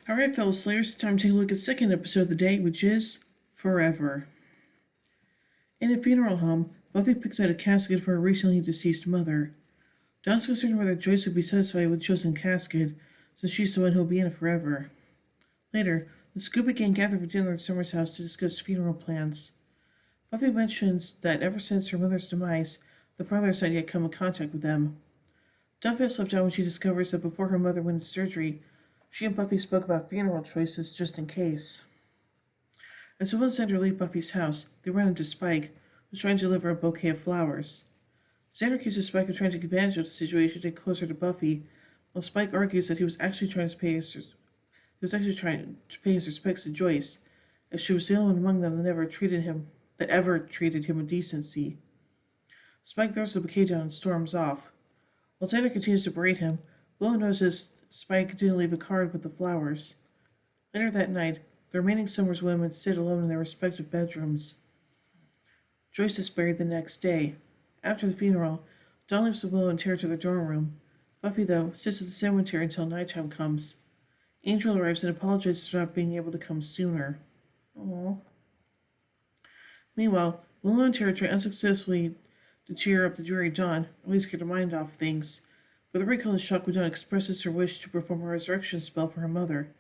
Alright, fellow Slayers, it's time to take a look at the second episode of the day, which is Forever. In a funeral home, Buffy picks out a casket for her recently deceased mother. Dawn's concerned whether Joyce would be satisfied with the chosen casket, since she's the one who'll be in it forever. Later, the Scooby Gang gather for dinner at Summer's house to discuss funeral plans. Buffy mentions that ever since her mother's demise, the father has not yet come in contact with them. Dawn feels left out when she discovers that before her mother went into surgery, she and Buffy spoke about funeral choices just in case. As the ones enter leave Buffy's house, they run into Spike, who's trying to deliver a bouquet of flowers. Xander accuses Spike of trying to take advantage of the situation to get closer to Buffy, while Spike argues that he was actually trying to pay his respects to Joyce, as she was the only one among them that ever treated him with decency. Spike throws the bouquet down and storms off. While Xander continues to berate him, Willow notices Spike didn't leave a card with the flowers. Later that night, the remaining Summers women sit alone in their respective bedrooms. Joyce is buried the next day. After the funeral, Dawn leaves with Willow and Tara to their dorm room. Buffy, though, sits at the cemetery until nighttime comes. Angel arrives and apologizes for not being able to come sooner. Aww. Meanwhile, Willow and Tara try unsuccessfully to cheer up the dreary Dawn, at least get her mind off things. But the recall is shocked when Dawn expresses her wish to perform a resurrection spell for her mother.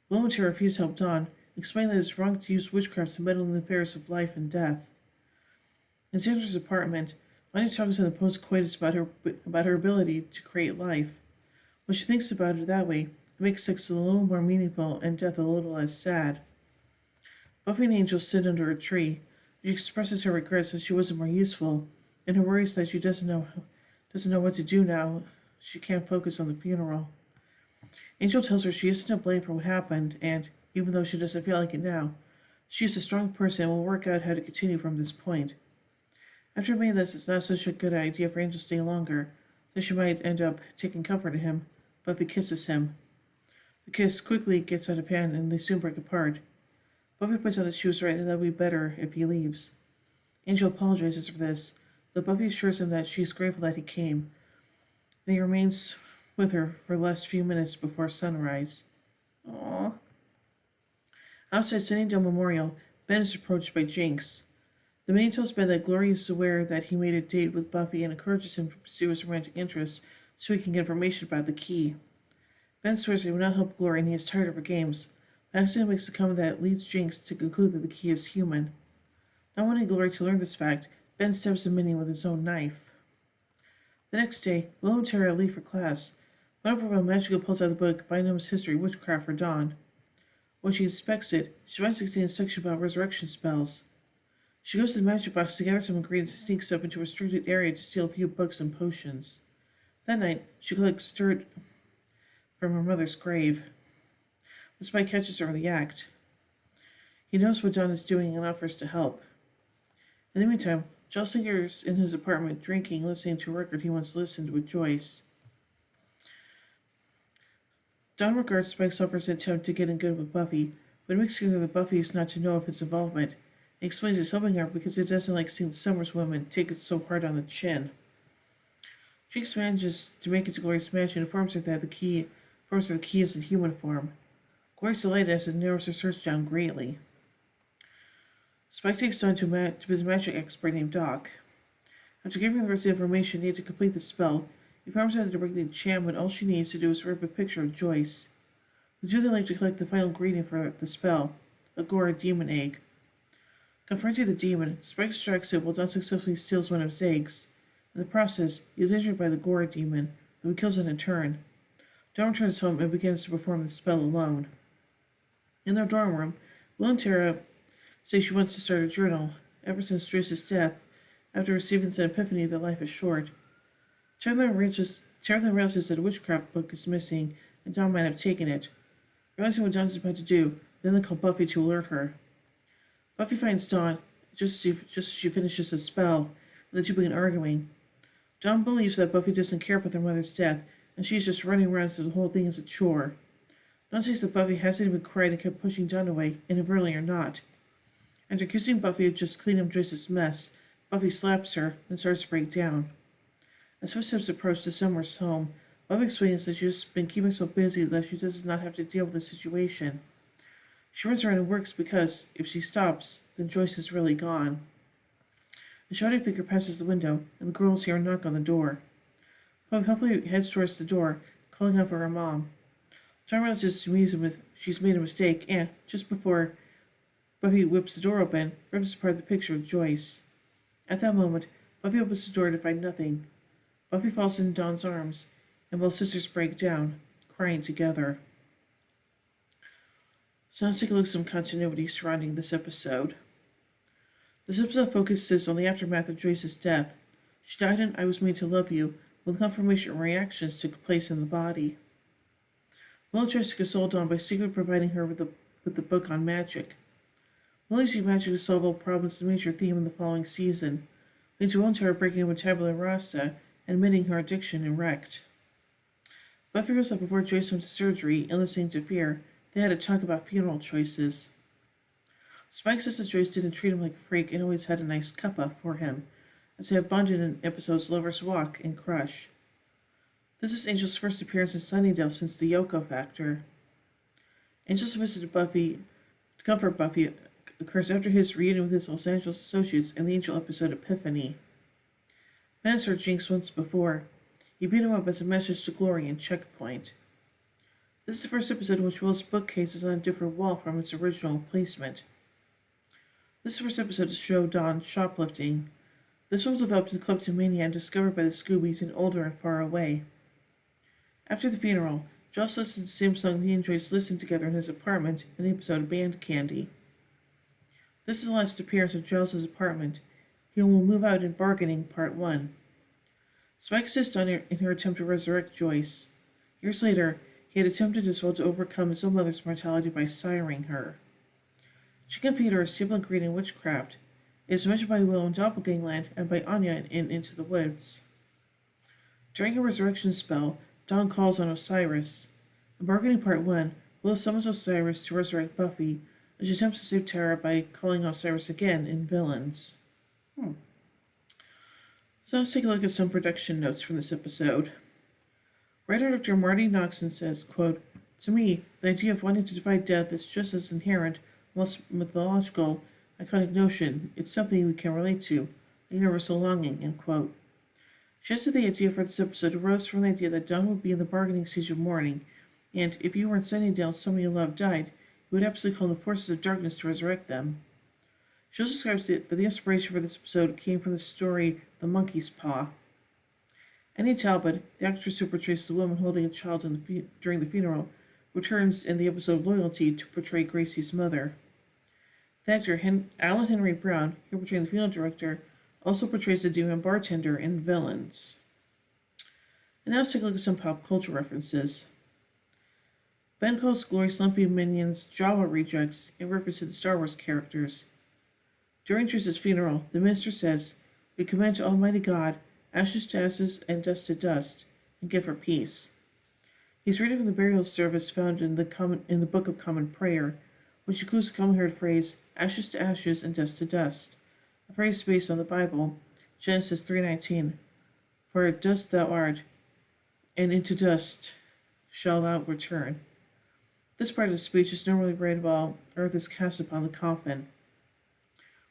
Willow and Tara refuse to help Dawn, explaining that it's wrong to use witchcraft to meddle in the affairs of life and death. In Sandra's apartment, Bonnie talks in the post-coitus about her ability to create life. When she thinks about it that way, it makes sex a little more meaningful and death a little less sad. Buffy and Angel sit under a tree. She expresses her regrets that she wasn't more useful, and her worries that she doesn't know what to do now. She can't focus on the funeral. Angel tells her she isn't to blame for what happened, and, even though she doesn't feel like it now, she is a strong person and will work out how to continue from this point. After admitting that it's not such a good idea for Angel to stay longer, that she might end up taking comfort in him, Buffy kisses him. The kiss quickly gets out of hand and they soon break apart. Buffy points out that she was right and that it would be better if he leaves. Angel apologizes for this, though Buffy assures him that she is grateful that he came, and he remains with her for the last few minutes before sunrise. Aww. Outside Sunnydale Memorial, Ben is approached by Jinx. The man tells Ben that Glory is aware that he made a date with Buffy and encourages him to pursue his romantic interest so he can get information about the key. Ben swears he will not help Glory and he is tired of her games, but accidentally makes a comment that leads Jinx to conclude that the key is human. Not wanting Glory to learn this fact, Ben stabs the minion with his own knife. The next day, Willow and Tara leave for class. One of them magically pulls out the book Bynum's History Witchcraft for Dawn. When she inspects it, she finds it contains a section about resurrection spells. She goes to the magic box to gather some ingredients and sneaks up into a restricted area to steal a few books and potions. That night, she collects dirt from her mother's grave. But Spike catches her in the act. He knows what Dawn is doing and offers to help. In the meantime, Giles lingers in his apartment, drinking, listening to a record he once listened with Joyce. Dawn regards Spike's offers attempt to get in good with Buffy, but makes clear that Buffy is not to know of his involvement, and explains he's helping her because he doesn't like seeing the Summers women take it so hard on the chin. Jinx manages to make it to Glory's mansion and informs her that the key is in human form. Glory's delighted as it narrows her search down greatly. Spike takes Dawn to his magic expert named Doc. After giving her the rest of the information needed to complete the spell, he promises her to bring the enchantment. All she needs to do is rip a picture of Joyce. The two then leave to collect the final ingredient for the spell, a Gora demon egg. Confronting the demon, Spike strikes it while Dawn successfully steals one of his eggs. In the process, he is injured by the Gora demon, though he kills it in turn. Dawn returns home and begins to perform the spell alone. In their dorm room, Will and Tara say she wants to start a journal, ever since Joyce's death, after receiving the epiphany that life is short. Tara then realizes that a witchcraft book is missing, and Dawn might have taken it. Realizing what Dawn is about to do, then they call Buffy to alert her. Buffy finds Dawn just as she finishes the spell, and the two begin arguing. Dawn believes that Buffy doesn't care about their mother's death, and she's just running around so the whole thing is a chore. Dawn says that Buffy hasn't even cried and kept pushing Dawn away, inadvertently or not. After accusing Buffy of just cleaning up Joyce's mess, Buffy slaps her and starts to break down. As footsteps approach the Summers' home, Buffy explains that she's been keeping herself busy that she does not have to deal with the situation. She runs around and works because, if she stops, then Joyce is really gone. A shadowy figure passes the window, and the girls hear a knock on the door. Buffy helpfully heads towards the door, calling out for her mom. John realizes she's made a mistake, and, just before Buffy whips the door open, rips apart the picture of Joyce. At that moment, Buffy opens the door to find nothing. Buffy falls into Dawn's arms, and both sisters break down, crying together. So let's take a look at some continuity surrounding this episode. This episode focuses on the aftermath of Joyce's death. She died in I Was Made to Love You, when confirmation and reactions took place in the body. Willow tries to console Dawn by secretly providing her with the book on magic. Willow uses magic to solve all problems, the major theme in the following season, leading to Will breaking up with Tabula Rasa and admitting her addiction in Wrecked. Buffy feels that before Joyce went to surgery and listening to Fear, they had to talk about funeral choices. Spike says that Joyce didn't treat him like a freak and always had a nice cuppa for him, as they have bonded in episodes Lover's Walk and Crush. This is Angel's first appearance in Sunnydale since the Yoko Factor. Angel's visit to Buffy, to comfort Buffy, occurs after his reunion with his Los Angeles associates in the Angel episode Epiphany. Minister Jinx once before. He beat him up as a message to Glory in Checkpoint. This is the first episode in which Will's bookcase is on a different wall from its original placement. This is the first episode to show Dawn shoplifting. This will develop into kleptomania and discovered by the Scoobies in Older and Far Away. After the funeral, Joss listens to the same song he and Joyce listened together in his apartment in the episode Band Candy. This is the last appearance of Giles' apartment. He will move out in Bargaining, Part 1. Spike assists in her attempt to resurrect Joyce. Years later, he had attempted as well to overcome his own mother's mortality by siring her. Chicken feeder is staple ingredient in witchcraft. It is mentioned by Willow in Doppelgangland and by Anya in Into the Woods. During her resurrection spell, Dawn calls on Osiris. In Bargaining Part 1, Willow summons Osiris to resurrect Buffy, and she attempts to save Tara by calling Osiris again in Villains. So let's take a look at some production notes from this episode. Writer-director Marty Noxon says, quote, "To me, the idea of wanting to defy death is just as inherent, almost mythological, iconic notion. It's something we can relate to, a universal longing," end quote. She said the idea for this episode arose from the idea that Dawn would be in the bargaining stage of mourning, and if you were in Sunnydale and somebody you loved died, you would absolutely call the forces of darkness to resurrect them. She also describes that the inspiration for this episode came from the story The Monkey's Paw. Annie Talbot, the actress who portrays the woman holding a child during the funeral, returns in the episode Loyalty to portray Gracie's mother. The actor Alan Henry Brown, here portraying the funeral director, also portrays the demon bartender in Villains. And now let's take a look at some pop culture references. Ben calls Glory's lumpy minions Jawa rejects in reference to the Star Wars characters. During Trish's funeral, the minister says, "We commend to Almighty God, ashes to ashes and dust to dust, and give her peace." He's reading from the burial service found in the Book of Common Prayer, which includes the commonly heard phrase, "ashes to ashes and dust to dust," a phrase based on the Bible, Genesis 3:19, "For dust thou art, and into dust shalt thou return." This part of the speech is normally read while earth is cast upon the coffin.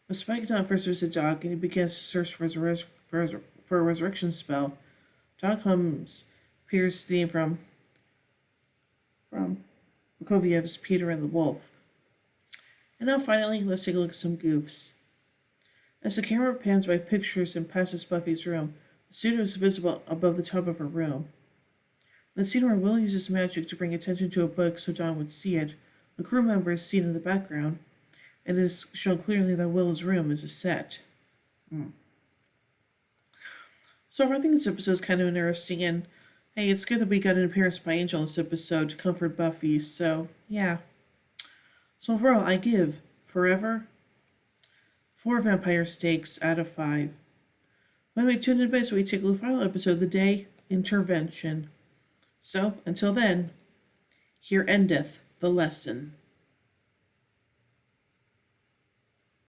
When Spike Dawn first visits Doc and he begins to search for a resurrection spell, Doc hums Peter's theme from Prokofiev's Peter and the Wolf. And now finally, let's take a look at some goofs. As the camera pans by pictures and passes Buffy's room, the studio is visible above the top of her room. In the scene where Will uses magic to bring attention to a book so Dawn would see it, the crew member is seen in the background, and it is shown clearly that Will's room is a set. So I think this episode is kind of interesting, and hey, it's good that we got an appearance by Angel in this episode to comfort Buffy, so yeah. So overall, I give Forever 4 vampire steaks out of 5. When we tune in, we take the final episode of the day, Intervention. So, until then, here endeth the lesson.